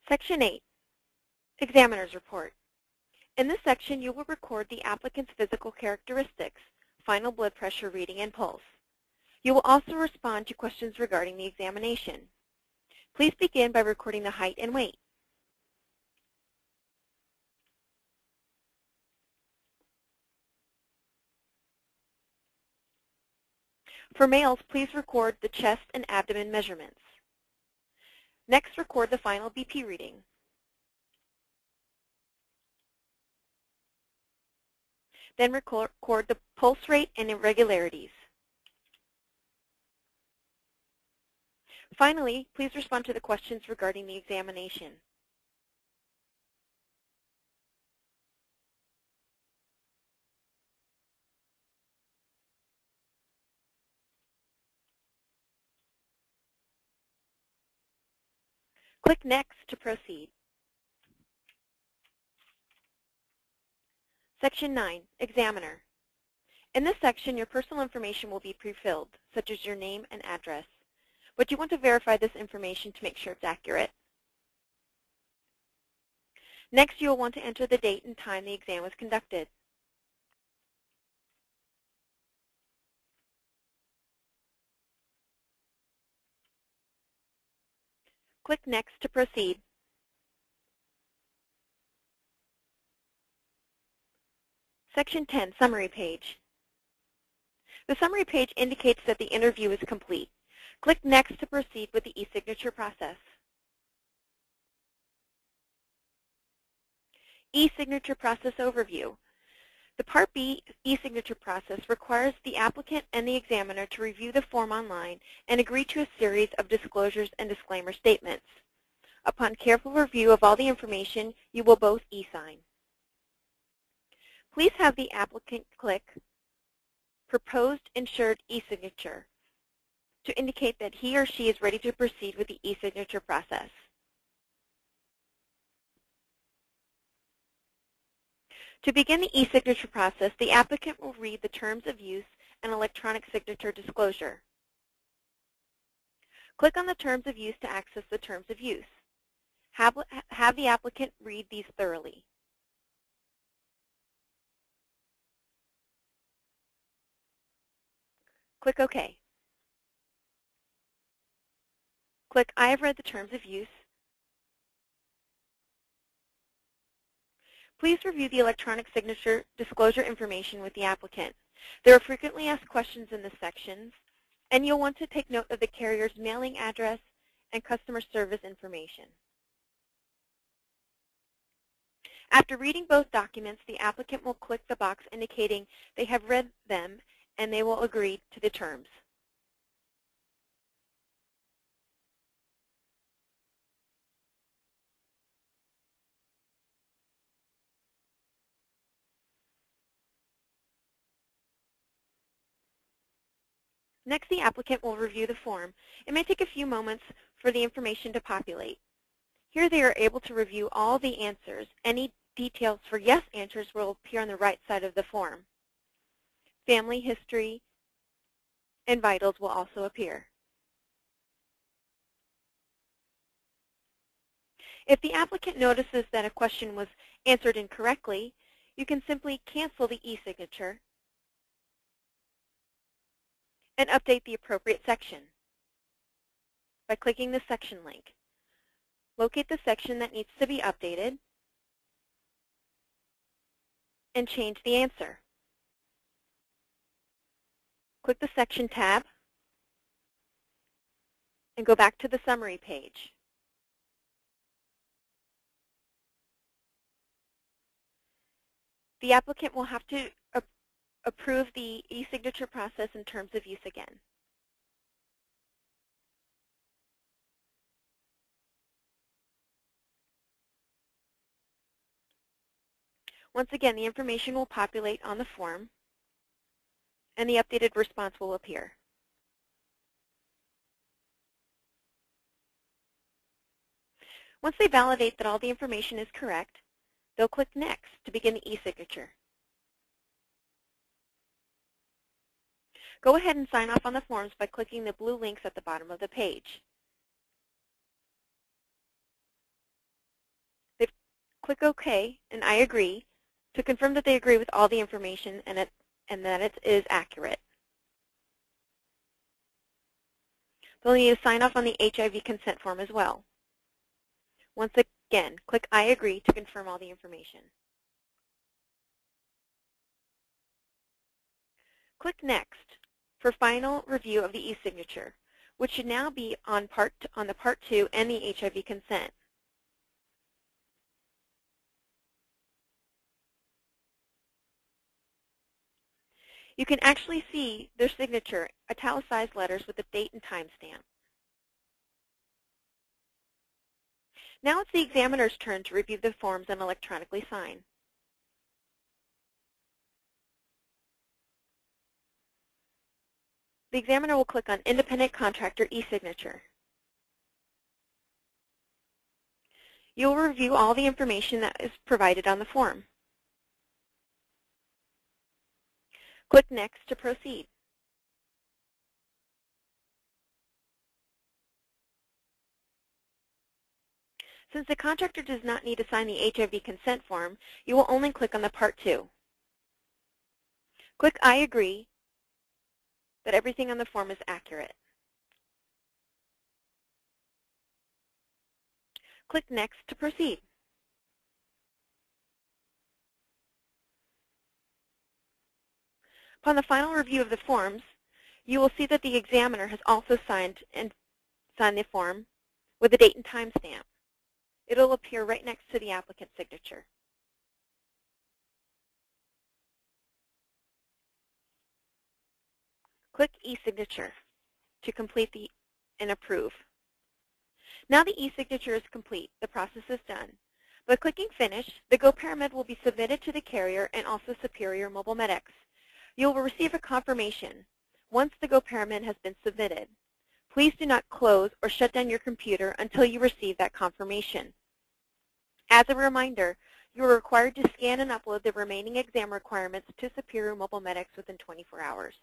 Section 8, Examiner's Report. In this section, you will record the applicant's physical characteristics, final blood pressure reading, and pulse. You will also respond to questions regarding the examination. Please begin by recording the height and weight. For males, please record the chest and abdomen measurements. Next, record the final BP reading. Then record the pulse rate and irregularities. Finally, please respond to the questions regarding the examination. Click Next to proceed. Section 9, Examiner. In this section, your personal information will be pre-filled, such as your name and address, but you want to verify this information to make sure it's accurate. Next, you will want to enter the date and time the exam was conducted. Click Next to proceed. Section 10, Summary Page. The summary page indicates that the interview is complete. Click Next to proceed with the e-signature process. E-signature process overview. The Part B e-signature process requires the applicant and the examiner to review the form online and agree to a series of disclosures and disclaimer statements. Upon careful review of all the information, you will both e-sign. Please have the applicant click Proposed Insured e-signature to indicate that he or she is ready to proceed with the e-signature process. To begin the e-signature process, the applicant will read the terms of use and electronic signature disclosure. Click on the terms of use to access the terms of use. Have the applicant read these thoroughly. Click OK. Click I have read the terms of use. Please review the electronic signature disclosure information with the applicant. There are frequently asked questions in this section, and you'll want to take note of the carrier's mailing address and customer service information. After reading both documents, the applicant will click the box indicating they have read them and they will agree to the terms. Next, the applicant will review the form. It may take a few moments for the information to populate. Here they are able to review all the answers. Any details for yes answers will appear on the right side of the form. Family history and vitals will also appear. If the applicant notices that a question was answered incorrectly, you can simply cancel the e-signature and update the appropriate section by clicking the section link. Locate the section that needs to be updated and change the answer. Click the Section tab and go back to the summary page. The applicant will have to approve the e-signature process in terms of use again. Once again, the information will populate on the form and the updated response will appear. Once they validate that all the information is correct, they'll click Next to begin the e-signature. Go ahead and sign off on the forms by clicking the blue links at the bottom of the page. click OK and I agree to confirm that they agree with all the information and that it is accurate. They'll need to sign off on the HIV consent form as well. Once again, click I agree to confirm all the information. Click Next for final review of the e-signature, which should now be on the Part 2 and the HIV consent. You can actually see their signature, italicized letters with the date and timestamp. Now it's the examiner's turn to review the forms and electronically sign. The examiner will click on Independent Contractor e-signature. You will review all the information that is provided on the form. Click Next to proceed. Since the contractor does not need to sign the HIV consent form, you will only click on the Part 2. Click I agree that everything on the form is accurate. Click Next to proceed. Upon the final review of the forms, you will see that the examiner has also signed the form with the date and time stamp. It will appear right next to the applicant's signature. Click e-signature to complete and approve. Now the e-signature is complete. The process is done. By clicking Finish, the Go Paramed will be submitted to the carrier and also Superior Mobile Med X. You will receive a confirmation once the Go Paramed has been submitted. Please do not close or shut down your computer until you receive that confirmation. As a reminder, you are required to scan and upload the remaining exam requirements to Superior Mobile Med X within 24 hours.